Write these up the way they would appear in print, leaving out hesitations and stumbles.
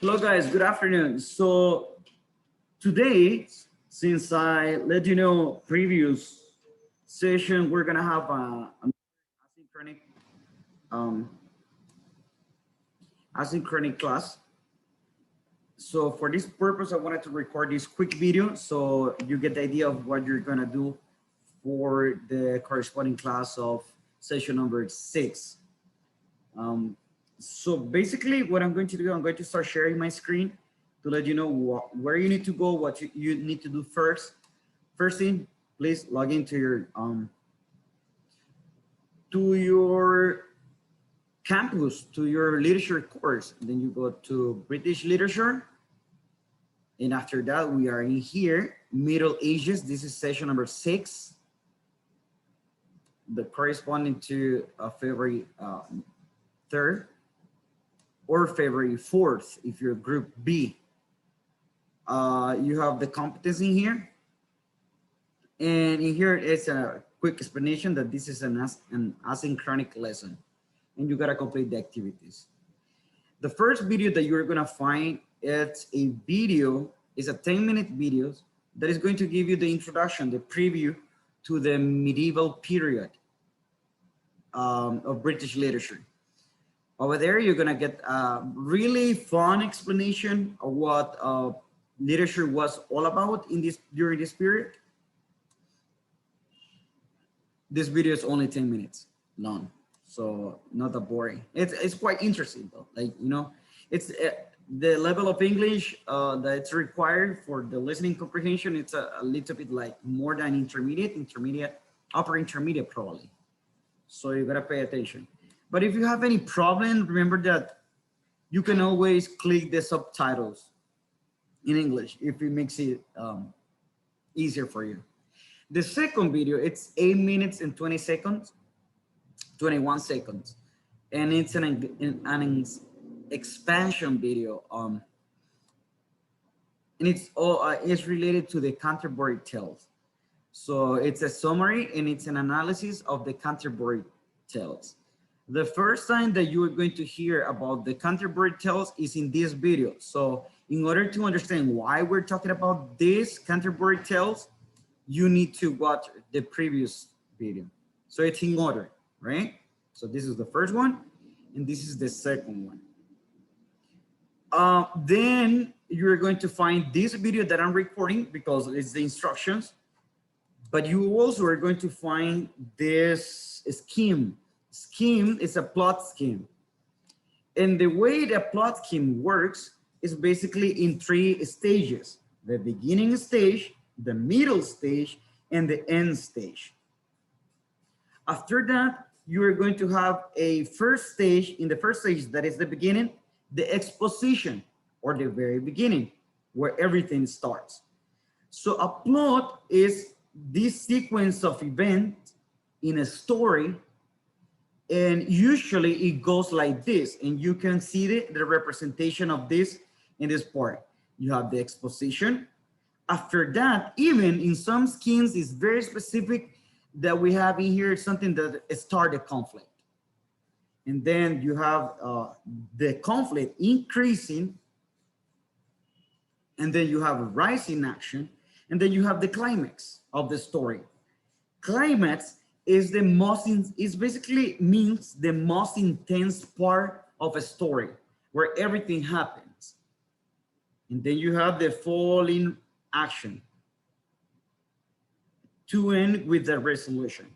Hello guys, good afternoon. So today, since I let you know previous session, we're gonna have an asynchronous um, asynchronous class. So for this purpose, I wanted to record this quick video so you get the idea of what you're gonna do for the corresponding class of session number 6. Um, so basically what I'm going to do, I'm going to start sharing my screen to let you know where you need to go, what you need to do first. First thing, please log into your campus, to your literature course. Then you go to British literature. And after that, we are in here, Middle Ages. This is session number 6, the corresponding to February 3rd or February 4th if you're group B. You have the competence in here. And in here it's a quick explanation that this is an asynchronic lesson and you gotta complete the activities. The first video that you're gonna find, it's a video, it's a 10-minute video that is going to give you the introduction, the preview to the medieval period of British literature. Over there, you're gonna get a really fun explanation of what literature was all about during this period. This video is only 10 minutes long, so not that boring. It's quite interesting though. Like, you know, it's the level of English that's required for the listening comprehension. It's a little bit like more than intermediate, upper intermediate probably. So you gotta pay attention. But if you have any problem, remember that you can always click the subtitles in English if it makes it easier for you. The second video, it's 8 minutes and 21 seconds. And it's an expansion video. And it's related to the Canterbury Tales. So it's a summary and it's an analysis of the Canterbury Tales. The first time that you are going to hear about the Canterbury Tales is in this video. So in order to understand why we're talking about this Canterbury Tales, you need to watch the previous video. So it's in order, right? So this is the first one and this is the second one. Then you're going to find this video that I'm recording because it's the instructions, but you also are going to find this scheme. Scheme is a plot scheme. And the way the plot scheme works is basically in 3 stages: the beginning stage, the middle stage, and the end stage. After that, you are going to have a first stage. In the first stage, that is the beginning, the exposition, or the very beginning, where everything starts. So a plot is this sequence of events in a story, and usually it goes like this, and you can see the representation of this in this part. You have the exposition. After that, even in some schemes, it's very specific that we have in here something that start a conflict. And then you have the conflict increasing, and then you have a rise in action, and then you have the climax of the story. Climax is the most, it basically means the most intense part of a story where everything happens. And then you have the falling action to end with the resolution.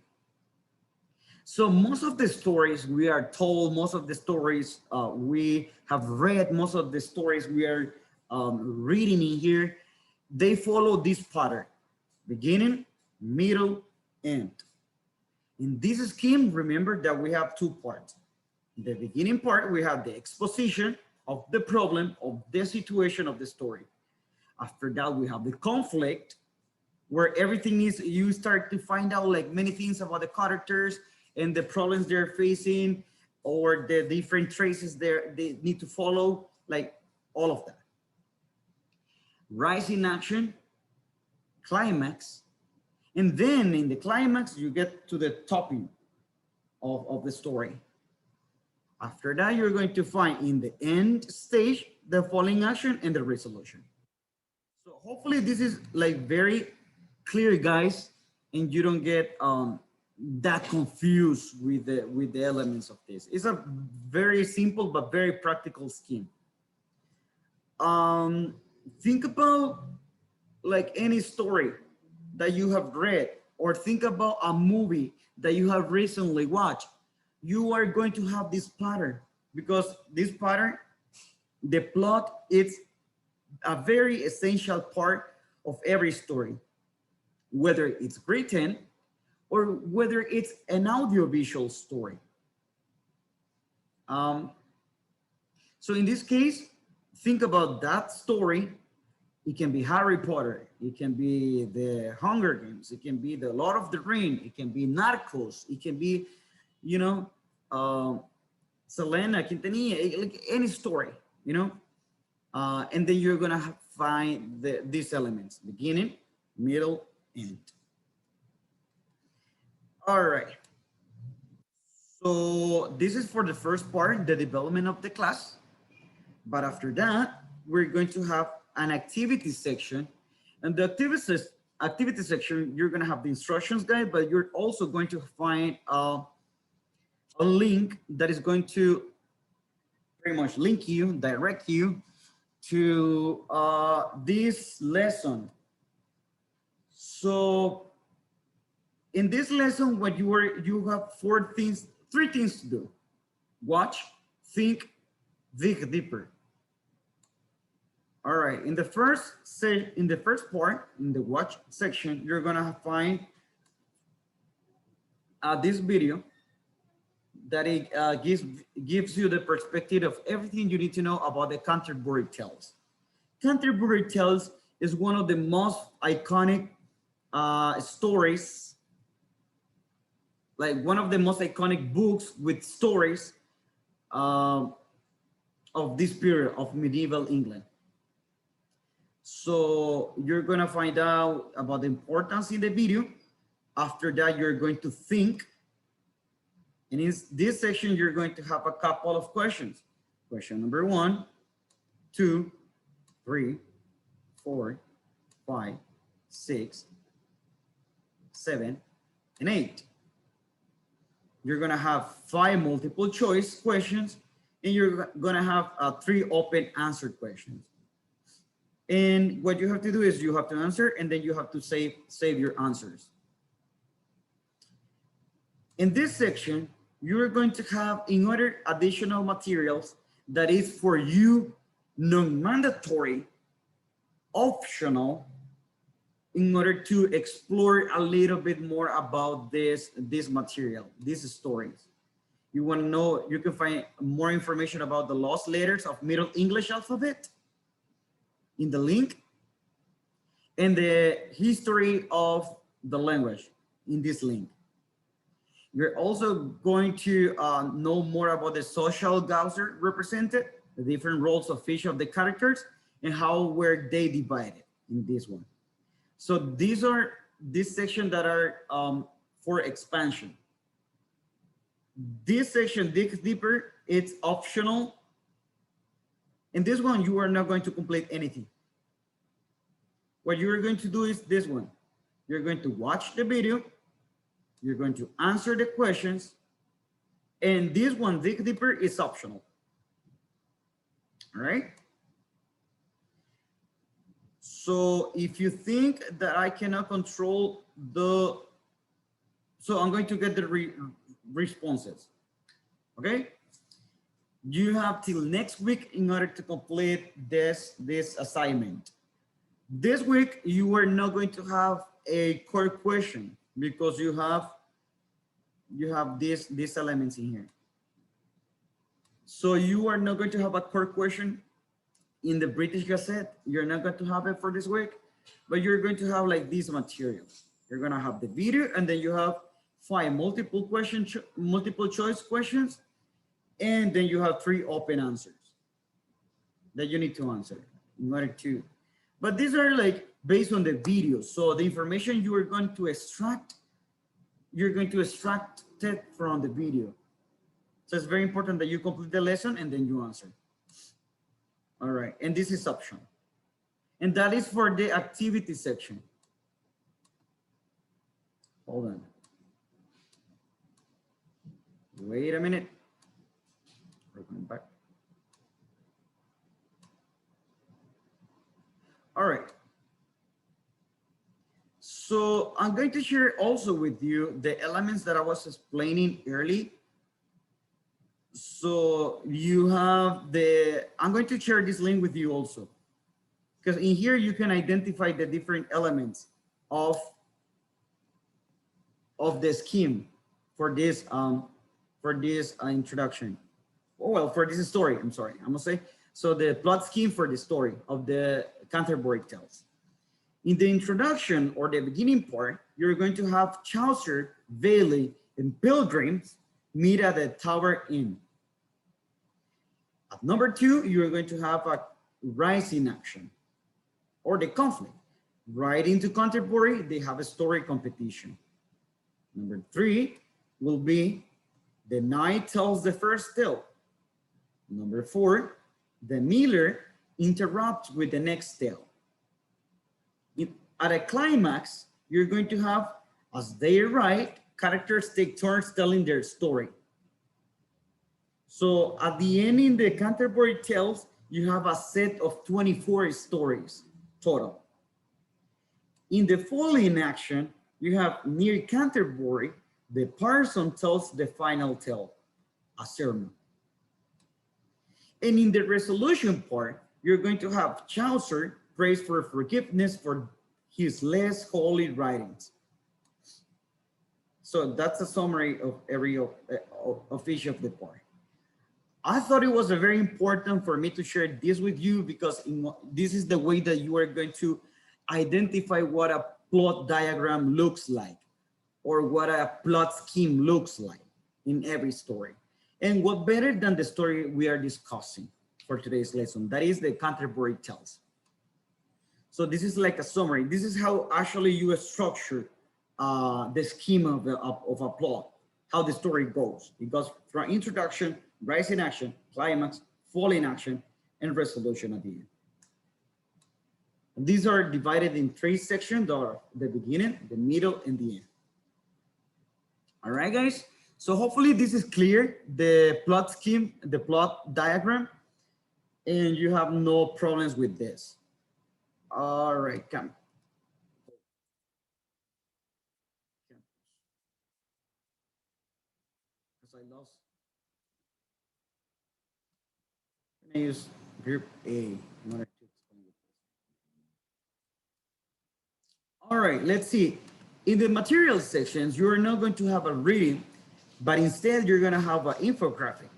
So most of the stories we are told, most of the stories we have read, most of the stories we are reading in here, they follow this pattern: beginning, middle, end. In this scheme, remember that we have 2 parts. In the beginning part, we have the exposition of the problem, of the situation of the story. After that, we have the conflict, where everything is, you start to find out like many things about the characters and the problems they're facing, or the different traces they need to follow, like all of that. Rise in action, climax, and then in the climax, you get to the topping of the story. After that, you're going to find in the end stage, the following action and the resolution. So hopefully this is like very clear, guys, and you don't get that confused with the elements of this. It's a very simple but very practical scheme. Think about like any story that you have read, or think about a movie that you have recently watched. You are going to have this pattern, because this pattern, the plot, is a very essential part of every story, whether it's written or whether it's an audiovisual story. So in this case, think about that story. It can be Harry Potter, it can be the Hunger Games, it can be the Lord of the Ring, it can be Narcos, it can be, you know, Selena Quintanilla, like any story, you know, and then you're gonna find these elements: beginning, middle, end. All right. So this is for the first part, the development of the class. But after that, we're going to have an activity section. And the activity section, you're going to have the instructions guide, but you're also going to find a link that is going to pretty much link you, direct you to this lesson. So in this lesson, what you have three things to do: watch, think, dig deeper. All right, in the first part, in the watch section, you're gonna find this video that it gives you the perspective of everything you need to know about the Canterbury Tales. Canterbury Tales is one of the most iconic stories, like one of the most iconic books with stories of this period of medieval England. So you're gonna find out about the importance in the video. After that, you're going to think. And in this section, you're going to have a couple of questions. Question number 1, 2, 3, 4, 5, 6, 7, and 8. You're gonna have 5 multiple choice questions, and you're gonna have 3 open answer questions. And what you have to do is you have to answer, and then you have to save your answers. In this section, you're going to have another additional materials that is for you, non-mandatory, optional, in order to explore a little bit more about this material, these stories. You want to know, you can find more information about the lost letters of Middle English alphabet in the link, and the history of the language in this link. You're also going to know more about the social Gausser represented, the different roles of each of the characters, and how were they divided in this one. So these are this section that are for expansion. This section, Dig Deeper, it's optional. In this one, you are not going to complete anything. What you're going to do is this one. You're going to watch the video. You're going to answer the questions. And this one, Dig Deeper, is optional. All right? So if you think that I cannot control so I'm going to get the responses, okay? You have till next week in order to complete this assignment. This week, you are not going to have a core question because you have these elements in here. So you are not going to have a core question in the British Gazette. You're not going to have it for this week, but you're going to have like these materials. You're going to have the video, and then you have 5 multiple choice questions, and then you have 3 open answers that you need to answer in order to. But these are like based on the video. So the information you are going to extract, you're going to extract it from the video. So it's very important that you complete the lesson and then you answer. All right, and this is optional. And that is for the activity section. Hold on. Wait a minute. We're going back. All right. So I'm going to share also with you the elements that I was explaining early. So you have I'm going to share this link with you also, because in here you can identify the different elements of the scheme for this introduction. Oh, well, for this story, I'm sorry, I'm gonna say. So the plot scheme for the story of the Canterbury Tales. In the introduction or the beginning part, you're going to have Chaucer, Bailey, and pilgrims meet at the Tower Inn. At number 2, you're going to have a rising action or the conflict. Right into Canterbury, they have a story competition. Number 3 will be the knight tells the first tale. Number 4, the miller interrupts with the next tale. At a climax, you're going to have, as they write, characters take turns telling their story. So at the end in the Canterbury Tales, you have a set of 24 stories total. In the following action, you have near Canterbury, the parson tells the final tale, a sermon. And in the resolution part, you're going to have Chaucer prays for forgiveness for his less holy writings. So that's a summary of each of the part. I thought it was very important for me to share this with you because this is the way that you are going to identify what a plot diagram looks like or what a plot scheme looks like in every story. And what better than the story we are discussing for today's lesson, that is the Canterbury Tales. So this is like a summary. This is how actually you structure the scheme of a plot, how the story goes. It goes from introduction, rise in action, climax, fall in action, and resolution at the end. And these are divided in 3 sections, the beginning, the middle, and the end. All right, guys. So hopefully this is clear, the plot scheme, the plot diagram, and you have no problems with this. All right, come. Because I lost. Can I use group A? All right, let's see. In the material sections, you're not going to have a reading, but instead you're going to have an infographic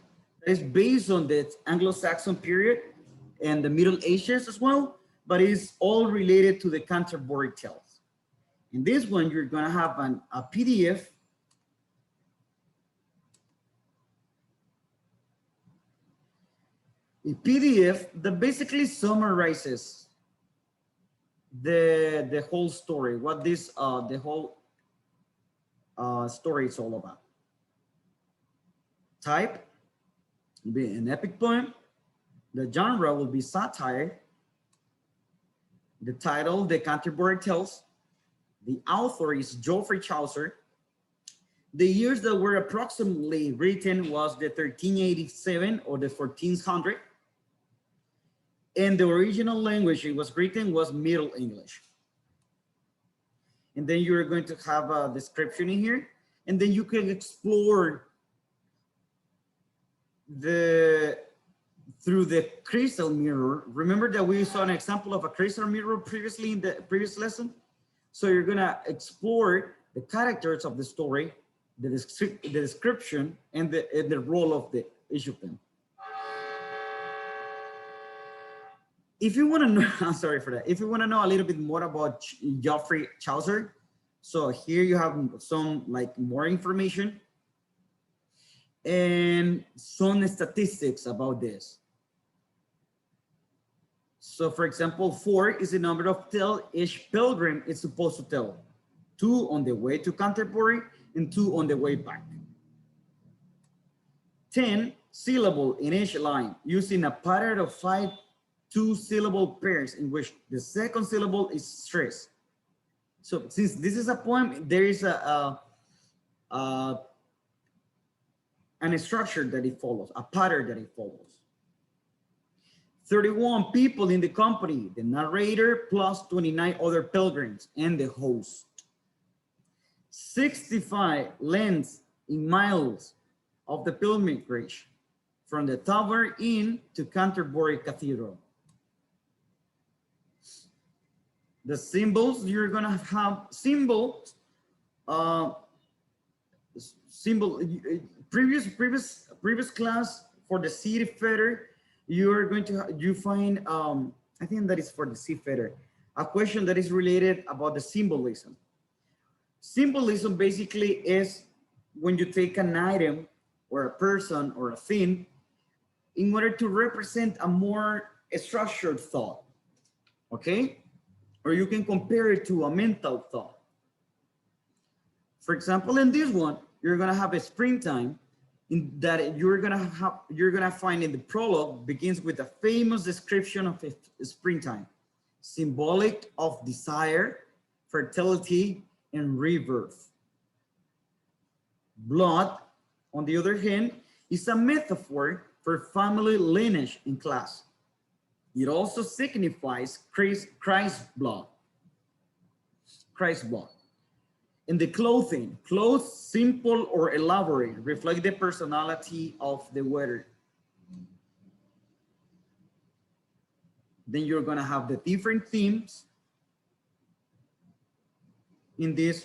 that is based on the Anglo-Saxon period and the Middle Ages as well, but it's all related to the Canterbury Tales. In this one, you're going to have a PDF that basically summarizes the whole story, what this the whole story is all about. Type will be an epic poem. The genre will be satire. The title, The Canterbury Tales. The author is Geoffrey Chaucer. The years that were approximately written was the 1387 or the 1400. And the original language it was written was Middle English. And then you're going to have a description in here. And then you can explore through the crystal mirror. Remember that we saw an example of a crystal mirror previously in the previous lesson? So you're gonna explore the characters of the story, the description, and the role of each of them. If you want to know, I'm sorry for that. If you want to know a little bit more about Geoffrey Chaucer, so here you have some like more information and some statistics about this. So for example, 4 is the number of tales each pilgrim is supposed to tell. 2 on the way to Canterbury and 2 on the way back. 10 syllable in each line using a pattern of 5 two-syllable pairs in which the second syllable is stressed. So since this is a poem, there is an structure that it follows, a pattern that it follows. 31 people in the company, the narrator plus 29 other pilgrims and the host. 65 lengths in miles of the pilgrimage from the Tower Inn to Canterbury Cathedral. The symbols, you're gonna have symbols, previous class for the city feather, you're going to find, I think that is for the sea feather, a question that is related about the symbolism. Symbolism basically is when you take an item or a person or a thing in order to represent a more structured thought, okay? Or you can compare it to a mental thought. For example, in this one, you're gonna have a springtime in that you're gonna find in the prologue begins with a famous description of a springtime, symbolic of desire, fertility, and rebirth. Blood, on the other hand, is a metaphor for family lineage and class. It also signifies Christ's blood. Christ's blood. And the clothing, clothes simple or elaborate, reflect the personality of the wearer. Then you're gonna have the different themes in this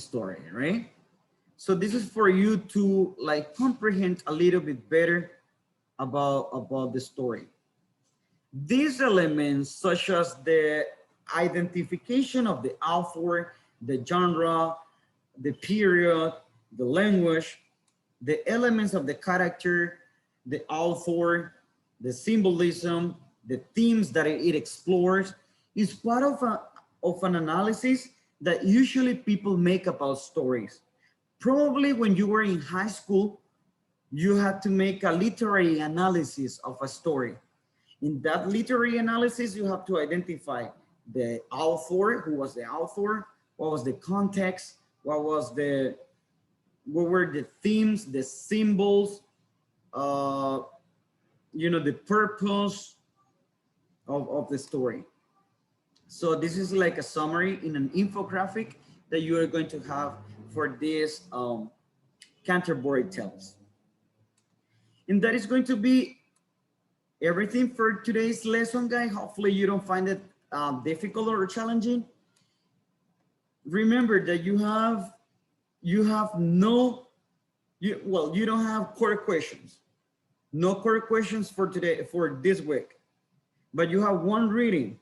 story, right? So this is for you to like comprehend a little bit better about the story. These elements, such as the identification of the author, the genre, the period, the language, the elements of the character, the author, the symbolism, the themes that it explores, is part of an analysis that usually people make about stories. Probably when you were in high school, you had to make a literary analysis of a story. In that literary analysis, you have to identify the author, who was the author, what was the context, what were the themes, the symbols, the purpose of the story. So this is like a summary in an infographic that you are going to have for this Canterbury Tales. And that is going to be everything for today's lesson, guys. Hopefully you don't find it difficult or challenging. Remember that you don't have core questions. No core questions for today, for this week, but you have one reading.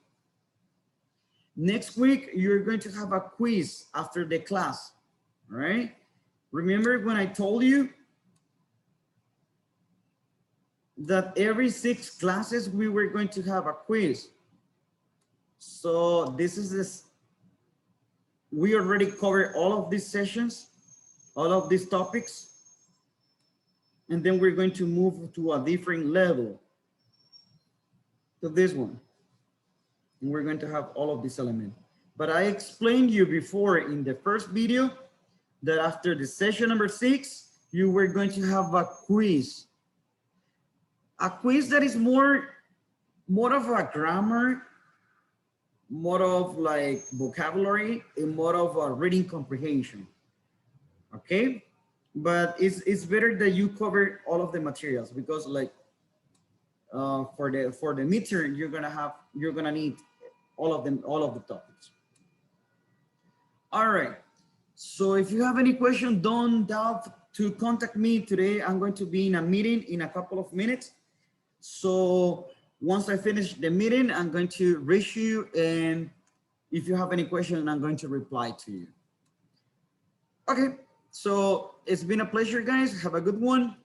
Next week, you're going to have a quiz after the class, all right? Remember when I told you that every 6 classes, we were going to have a quiz. So we already covered all of these sessions, all of these topics, and then we're going to move to a different level, to this one. And we're going to have all of these elements. But I explained you before in the first video that after the session number 6, you were going to have a quiz. A quiz that is more of a grammar, more of like vocabulary, and more of a reading comprehension. Okay? But it's better that you cover all of the materials, because like for the midterm, you're gonna need all of them, all of the topics. All right. So if you have any question, don't doubt to contact me today. I'm going to be in a meeting in a couple of minutes. So once I finish the meeting, I'm going to reach you, and if you have any question, I'm going to reply to you. Okay, so it's been a pleasure, guys. Have a good one.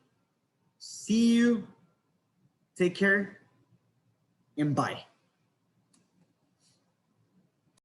See you. Take care, and bye.